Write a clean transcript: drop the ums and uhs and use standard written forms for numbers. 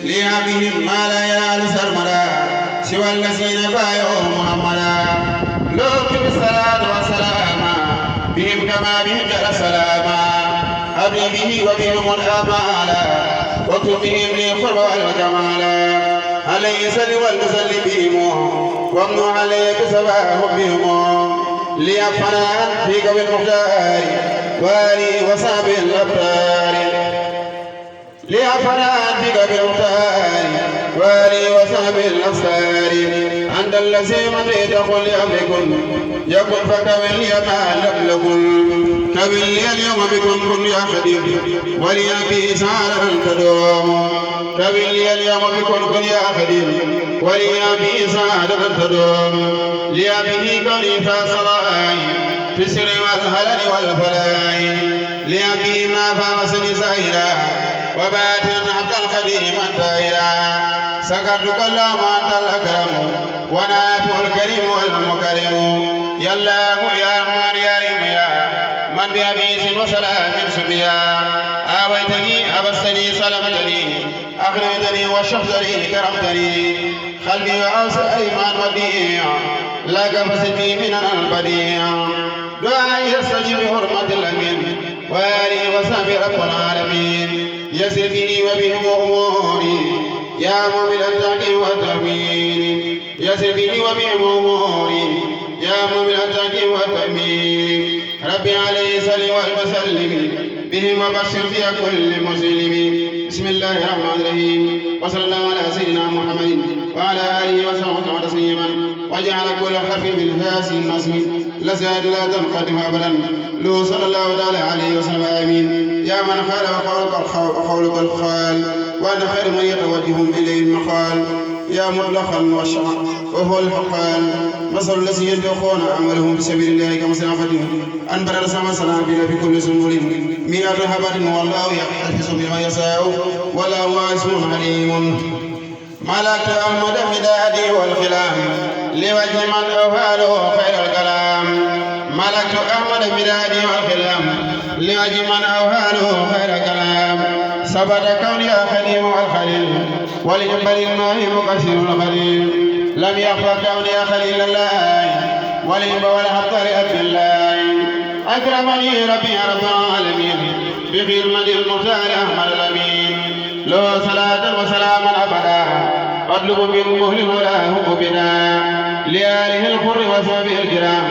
لأبيهم ما لا ينال سرمدا سوى الذين بايعوا محمدا لوك بالصلاة والسلام بهم كما بهم جل سلاما أبي به وبهم الآمال واكتب بهم لي القرب والجمال عليه سل والمسل بهم وامن عليه بسبا حبهم ليفنى فيك بالمختار والي وصحبه الأبرار ليفنى فيك بالمختار والي وصحبه الأبرار أنت الذي من تقول لأملكن يقول فكمل لي ما لم لكن كمل لي اليوم بكم كن يا خديم وليأتي سعادة تدوم كمل لي اليوم بكم كن يا خديم وليأتي سعادة تدوم ليأتي كوني فصلاي في السر والهلل والفلاي ليأتي ما فامسني سائلا وباتنا عبد الخديم الدائرة سكرتك اللهم أنت الأكرم ونافع الكريم والمكرم يا الله يا رحمن يا رحيم يا من بأبيس وسلام سبيا آويتني أبستني سلمتني أخرجتني وشفتني كرمتني قلبي وأوسع أيمان وديع لك فسدي من البديع دعائي يستجيب بحرمة الأمين وآله وصحبه رب العالمين يسر بي وبهم أموري يا مؤمن التقي والتأمين يسر بي وبهم أموري يا مؤمن التقي والتأمين ربي عليه صل وسلم بهم وبشر في كل مسلم بسم الله الرحمن الرحيم وصلى الله على سيدنا محمد وعلى آله وصحبه تسليما وجعل كل حرف من فاس نصب لزاد لا تنقدم أبدا له صلى الله تعالى عليه وسلم آمين يا من خال وقولك الخال وأنا خير من يتوجه إليه المقال يا مطلقا والشرع وهو الحقال مثل الذين ينفقون أعمالهم في سبيل الله كمثل أنفسهم أنبت سما سنابل في كل سنبل 100 حبة والله يحفظ بما يشاء ولا واسع عليم ملكت أحمد مدادي والخلام لوجه من أوهاله خير الكلام ملكت أحمد مدادي والخلام لوجه من أوهاله خير الكلام ثبت كوني خديم والخليل ولجبل الماء مكسر الخليل لم يخفى كوني خليل الله ولجب والحق لأب الله أكرمني ربي رب العالمين بخدمة المختار أحمد الأمين له صلاة وسلاما أبدا أطلب من مهل ولا بنا لآله الخر وصحبه الكرام